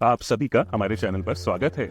आप सभी का हमारे चैनल पर स्वागत है।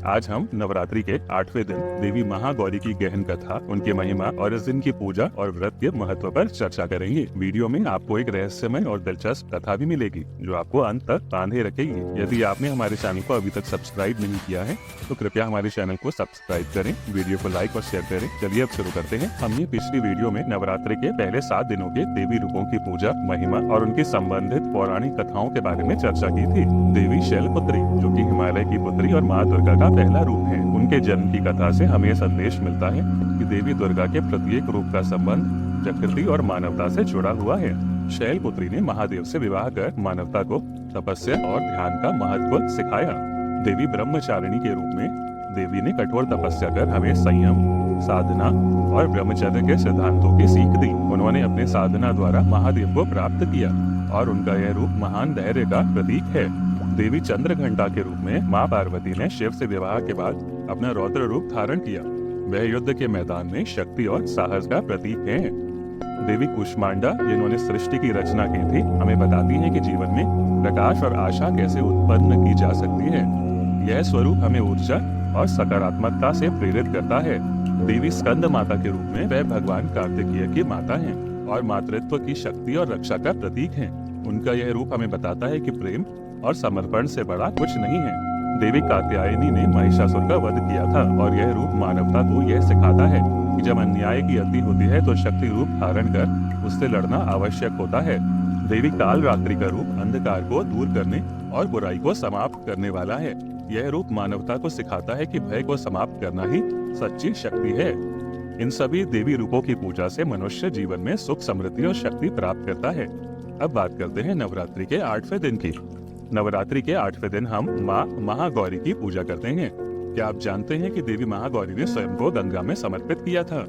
आज हम नवरात्रि के 8वें दिन देवी महागौरी की गहन कथा, उनकी महिमा और इस दिन की पूजा और व्रत के महत्व पर चर्चा करेंगे। वीडियो में आपको एक रहस्यमय और दिलचस्प कथा भी मिलेगी जो आपको अंत तक बांधे रखेगी। यदि आपने हमारे चैनल को अभी तक सब्सक्राइब नहीं किया है तो कृपया हमारे चैनल को सब्सक्राइब करें, वीडियो को लाइक और शेयर करें। चलिए अब शुरू करते हैं। हमने पिछली वीडियो में नवरात्रि के पहले 7 दिनों के देवी रूपों की पूजा, महिमा और उनकी संबंधित पौराणिक कथाओं के बारे में चर्चा की थी। देवी शैलपुत्री, जो कि हिमालय की पुत्री और माँ दुर्गा का पहला रूप है, उनके जन्म की कथा से हमें यह संदेश मिलता है कि देवी दुर्गा के प्रत्येक रूप का संबंध प्रकृति और मानवता से जुड़ा हुआ है। शैलपुत्री ने महादेव से विवाह कर मानवता को तपस्या और ध्यान का महत्व सिखाया। देवी ब्रह्मचारिणी के रूप में देवी ने कठोर तपस्या कर हमें संयम, साधना और ब्रह्मचर्य के सिद्धांतों की सीख दी। उन्होंने अपने साधना द्वारा महादेव को प्राप्त किया और उनका यह रूप महान धैर्य का प्रतीक है। देवी चंद्रघंटा के रूप में माँ पार्वती ने शिव से विवाह के बाद अपना रौद्र रूप धारण किया। वह युद्ध के मैदान में शक्ति और साहस का प्रतीक है। देवी कुष्मांडा, जिन्होंने सृष्टि की रचना की थी, हमें बताती है कि जीवन में प्रकाश और आशा कैसे उत्पन्न की जा सकती है। यह स्वरूप हमें ऊर्जा और सकारात्मकता से प्रेरित करता है। देवी स्कंद माता के रूप में वह भगवान कार्तिकेय की माता हैं और मातृत्व की शक्ति और रक्षा का प्रतीक हैं। उनका यह रूप हमें बताता है कि प्रेम और समर्पण से बड़ा कुछ नहीं है। देवी कात्यायनी ने महिषासुर का वध किया था और यह रूप मानवता को यह सिखाता है कि जब अन्याय की अति होती है तो शक्ति रूप धारण कर उससे लड़ना आवश्यक होता है। देवी कालरात्रि का रूप अंधकार को दूर करने और बुराई को समाप्त करने वाला है। यह रूप मानवता को सिखाता है कि भय को समाप्त करना ही सच्ची शक्ति है। इन सभी देवी रूपों की पूजा से मनुष्य जीवन में सुख, समृद्धि और शक्ति प्राप्त करता है। अब बात करते हैं नवरात्रि के 8वें दिन की। नवरात्रि के 8वें दिन हम माँ महागौरी की पूजा करते हैं। क्या आप जानते हैं कि देवी महागौरी ने स्वयं को गंगा में समर्पित किया था?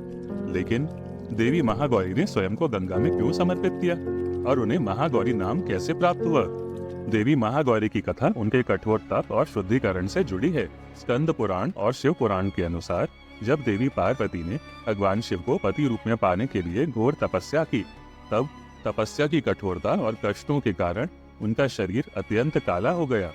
लेकिन देवी महागौरी ने स्वयं को गंगा में क्यों समर्पित किया और उन्हें महागौरी नाम कैसे प्राप्त हुआ? देवी महागौरी की कथा उनके कठोर तप और शुद्धिकरण से जुड़ी है। स्कंद पुराण और शिव पुराण के अनुसार जब देवी पार्वती ने भगवान शिव को पति रूप में पाने के लिए घोर तपस्या की, तब तपस्या की कठोरता और कष्टों के कारण उनका शरीर अत्यंत काला हो गया।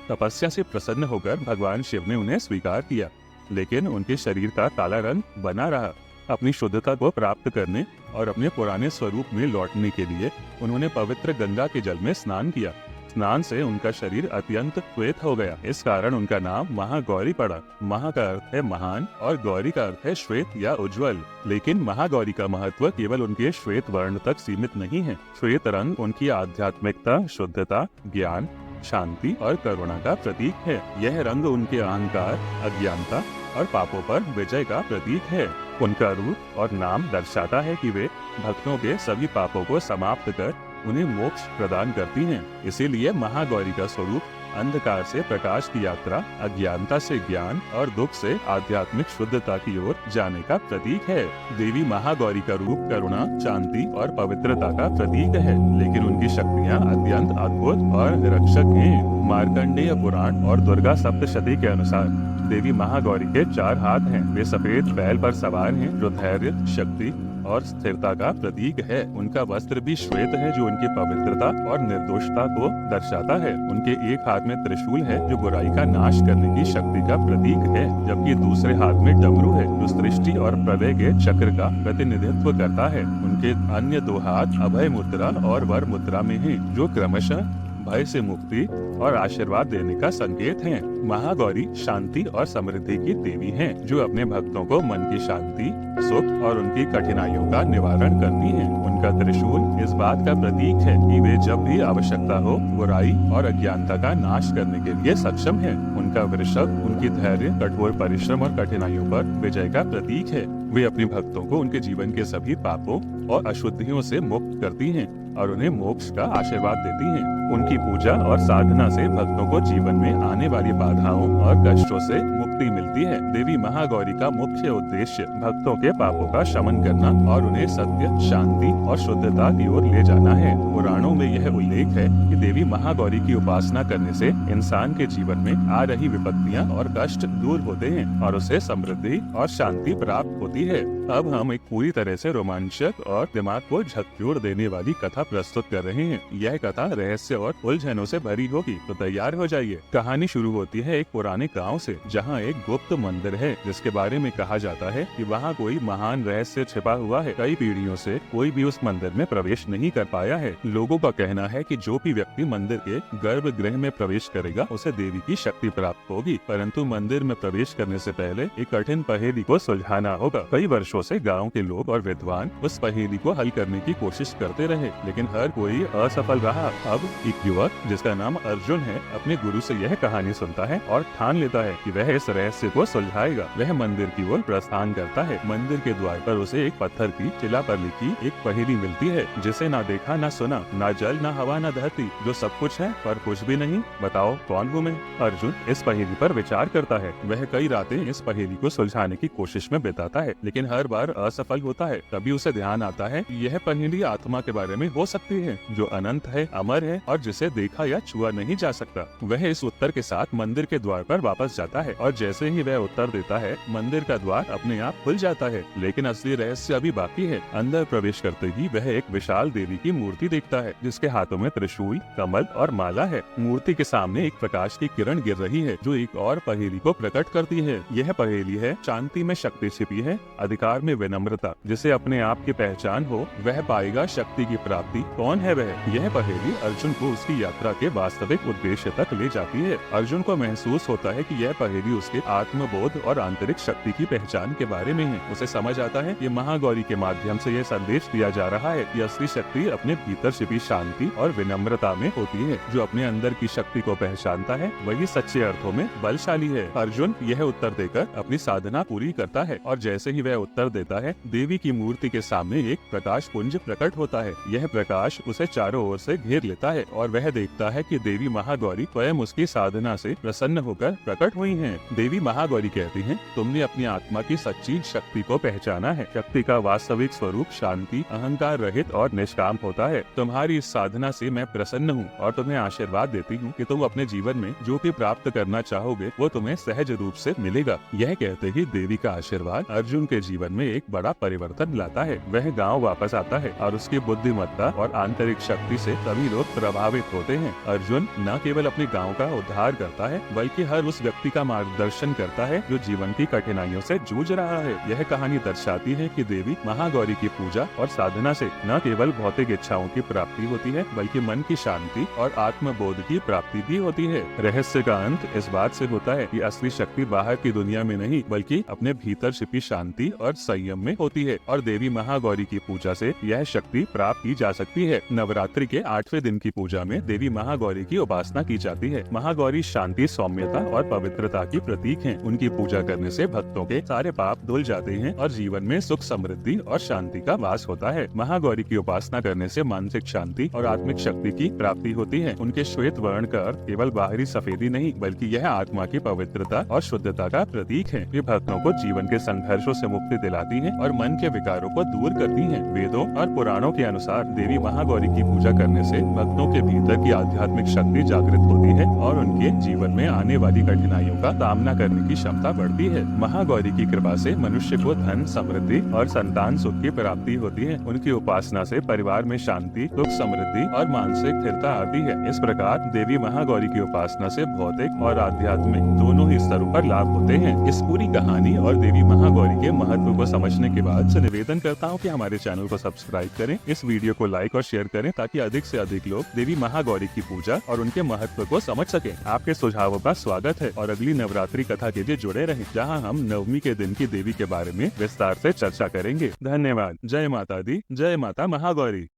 तपस्या से प्रसन्न होकर भगवान शिव ने उन्हें स्वीकार किया, लेकिन उनके शरीर का काला रंग बना रहा। अपनी शुद्धता को प्राप्त करने और अपने पुराने स्वरूप में लौटने के लिए उन्होंने पवित्र गंगा के जल में स्नान किया। स्नान से उनका शरीर अत्यंत श्वेत हो गया। इस कारण उनका नाम महागौरी पड़ा। महा का अर्थ है महान और गौरी का अर्थ है श्वेत या उज्जवल। लेकिन महागौरी का महत्व केवल उनके श्वेत वर्ण तक सीमित नहीं है। श्वेत रंग उनकी आध्यात्मिकता, शुद्धता, ज्ञान, शांति और करुणा का प्रतीक है। यह रंग उनके अहंकार, अज्ञानता और पापों पर विजय का प्रतीक है। उनका रूप और नाम दर्शाता है कि वे भक्तों के सभी पापों को समाप्त कर उन्हें मोक्ष प्रदान करती हैं। इसीलिए महागौरी का स्वरूप अंधकार से प्रकाश की यात्रा, अज्ञानता से ज्ञान और दुख से आध्यात्मिक शुद्धता की ओर जाने का प्रतीक है। देवी महागौरी का रूप करुणा, शांति और पवित्रता का प्रतीक है, लेकिन उनकी शक्तियाँ अत्यंत अद्भुत और निरीक्षक हैं। मार्कंडेय पुराण और दुर्गा सप्तशती के अनुसार देवी महागौरी के 4 हाथ हैं। वे सफेद बैल पर सवार हैं, जो धैर्य, शक्ति और स्थिरता का प्रतीक है। उनका वस्त्र भी श्वेत है, जो उनकी पवित्रता और निर्दोषता को दर्शाता है। उनके एक हाथ में त्रिशूल है, जो बुराई का नाश करने की शक्ति का प्रतीक है, जबकि दूसरे हाथ में डमरू है, जो सृष्टि और प्रलय के चक्र का प्रतिनिधित्व करता है। उनके अन्य 2 हाथ अभय मुद्रा और वर मुद्रा में हैं, जो क्रमशः भय से मुक्ति और आशीर्वाद देने का संकेत हैं। महागौरी शांति और समृद्धि की देवी हैं, जो अपने भक्तों को मन की शांति, सुख और उनकी कठिनाइयों का निवारण करती हैं। उनका त्रिशूल इस बात का प्रतीक है कि वे जब भी आवश्यकता हो बुराई और अज्ञानता का नाश करने के लिए सक्षम हैं। उनका वृषभ उनकी धैर्य, कठोर परिश्रम और कठिनाइयों पर विजय का प्रतीक है। वे अपने भक्तों को उनके जीवन के सभी पापों और अशुद्धियों से मुक्त करती हैं और उन्हें मोक्ष का आशीर्वाद देती हैं। उनकी पूजा और साधना से भक्तों को जीवन में आने वाली बाधाओं और कष्टों से मुक्ति मिलती है। देवी महागौरी का मुख्य उद्देश्य भक्तों के पापों का शमन करना और उन्हें सत्य, शांति और शुद्धता की ओर ले जाना है। पुराणों में यह उल्लेख है कि देवी महागौरी की उपासना करने से इंसान के जीवन में आ रही विपत्तियां और कष्ट दूर होते हैं और उसे समृद्धि और शांति प्राप्त होती है। अब हम एक पूरी तरह से रोमांचक और दिमाग को झकझोर देने वाली कथा प्रस्तुत कर रहे हैं। यह कथा रहस्य और उलझनों से भरी होगी, तो तैयार हो जाइए। कहानी शुरू होती है एक पुराने गांव से, जहां एक गुप्त मंदिर है जिसके बारे में कहा जाता है कि वहां कोई महान रहस्य छिपा हुआ है। कई पीढ़ियों से कोई भी उस मंदिर में प्रवेश नहीं कर पाया है। लोगों का कहना है कि जो भी व्यक्ति मंदिर के गर्भगृह में प्रवेश करेगा उसे देवी की शक्ति प्राप्त होगी, परंतु मंदिर में प्रवेश करने से पहले एक कठिन पहेली को सुलझाना होगा। कई वर्षों से गांव के लोग और विद्वान उस पहेली को हल करने की कोशिश करते रहे, लेकिन हर कोई असफल रहा। अब एक युवक जिसका नाम अर्जुन है अपने गुरु से यह कहानी सुनता है और ठान लेता है कि वह इस रहस्य को सुलझाएगा। वह मंदिर की ओर प्रस्थान करता है। मंदिर के द्वार पर उसे एक पत्थर की शिला पर लिखी एक पहेली मिलती है, जिसे ना देखा ना सुना, ना जल ना हवा ना धरती, जो सब कुछ है पर कुछ भी नहीं, बताओ कौन हूँ मैं। अर्जुन इस पहेली पर विचार करता है। वह कई रातें इस पहेली को सुलझाने की कोशिश में बिताता है, लेकिन हर बार असफल होता है। तभी उसे ध्यान आता है यह पहेली आत्मा के बारे में हो सकती है, जो अनंत है, अमर है और जिसे देखा या छुआ नहीं जा सकता। वह इस उत्तर के साथ मंदिर के द्वार पर वापस जाता है और जैसे ही वह उत्तर देता है, मंदिर का द्वार अपने आप खुल जाता है। लेकिन असली रहस्य अभी बाकी है। अंदर प्रवेश करते ही वह एक विशाल देवी की मूर्ति देखता है, जिसके हाथों में त्रिशूल, कमल और माला है। मूर्ति के सामने एक प्रकाश की किरण गिर रही है, जो एक और पहेली को प्रकट करती है। यह पहेली है, शांति में शक्ति छिपी है, अधिकार में विनम्रता। जिसे अपने आप की पहचान हो वह पाएगा शक्ति की प्राप्ति। कौन है वह? यह पहेली अर्जुन को उसकी यात्रा के वास्तविक उद्देश्य तक ले जाती है। अर्जुन को महसूस होता है कि यह पहेली उसके आत्मबोध और आंतरिक शक्ति की पहचान के बारे में है। उसे समझ आता है कि महागौरी के माध्यम से यह संदेश दिया जा रहा है कि असली शक्ति अपने भीतर छिपी शांति और विनम्रता में होती है। जो अपने अंदर की शक्ति को पहचानता है वही सच्चे अर्थों में बलशाली है। अर्जुन यह उत्तर देकर अपनी साधना पूरी करता है और जैसे ही वह उत्तर देता है, देवी की मूर्ति के सामने एक प्रकाश पुंज प्रकट होता है। यह प्रकाश उसे चारों ओर से घेर लेता है और वह देखता है कि देवी महागौरी स्वयं उसकी साधना से प्रसन्न होकर प्रकट हुई हैं। देवी महागौरी कहती हैं, तुमने अपनी आत्मा की सच्ची शक्ति को पहचाना है। शक्ति का वास्तविक स्वरूप शांति, अहंकार रहित और निष्काम होता है। तुम्हारी इस साधना से मैं प्रसन्न हूँ और तुम्हें आशीर्वाद देती हूँ कि तुम अपने जीवन में जो भी प्राप्त करना चाहोगे वो तुम्हें सहज रूप से मिलेगा। यह कहते ही देवी का आशीर्वाद अर्जुन के जीवन में एक बड़ा परिवर्तन लाता है। वह गांव वापस आता है और उसकी बुद्धिमत्ता और आंतरिक शक्ति से सभी लोग प्रभावित होते हैं। अर्जुन न केवल अपने गांव का उद्धार करता है, बल्कि हर उस व्यक्ति का मार्गदर्शन करता है जो जीवन की कठिनाइयों से जूझ रहा है। यह कहानी दर्शाती है कि देवी महागौरी की पूजा और साधना से न केवल भौतिक इच्छाओं की प्राप्ति होती है, बल्कि मन की शांति और आत्मबोध की प्राप्ति भी होती है। रहस्य का अंत इस बात से होता है कि असली शक्ति बाहर की दुनिया में नहीं, बल्कि अपने भीतर छिपी शांति और संयम में होती है और देवी महागौरी की पूजा से यह शक्ति प्राप्त की जा सकती है। नवरात्रि के 8वें दिन की पूजा में देवी महागौरी की उपासना की जाती है। महागौरी शांति, सौम्यता और पवित्रता की प्रतीक हैं। उनकी पूजा करने से भक्तों के सारे पाप धुल जाते हैं और जीवन में सुख, समृद्धि और शांति का वास होता है। महागौरी की उपासना करने से मानसिक शांति और आत्मिक शक्ति की प्राप्ति होती है। उनके श्वेत वर्ण का अर्थ केवल बाहरी सफेदी नहीं, बल्कि यह आत्मा की पवित्रता और शुद्धता का प्रतीक है। ये भक्तों को जीवन के संघर्षों से मुक्ति दिलाती हैं और मन के विकारों को दूर करती हैं। वेदों और पुराणों के अनुसार देवी महागौरी की पूजा करने से भक्तों के भीतर की आध्यात्मिक शक्ति जागृत होती है और उनके जीवन में आने वाली कठिनाइयों का सामना करने की क्षमता बढ़ती है। महागौरी की कृपा से मनुष्य को धन, समृद्धि और संतान सुख की प्राप्ति होती है। उनकी उपासना से परिवार में शांति, सुख, समृद्धि और मानसिक स्थिरता आती है। इस प्रकार देवी महागौरी की उपासना से भौतिक और आध्यात्मिक दोनों ही स्तरों पर लाभ होते हैं। इस पूरी कहानी और देवी महागौरी के महत्व को समझने के बाद से निवेदन करता हूँ कि हमारे चैनल को सब्सक्राइब करें, इस वीडियो को लाइक और शेयर करें, ताकि अधिक से अधिक लोग देवी महागौरी की पूजा और उनके महत्व को समझ सकें। आपके सुझावों का स्वागत है और अगली नवरात्रि कथा के लिए जुड़े रहें, जहाँ हम नवमी के दिन की देवी के बारे में विस्तार से चर्चा करेंगे। धन्यवाद। जय माता दी, जय माता महागौरी।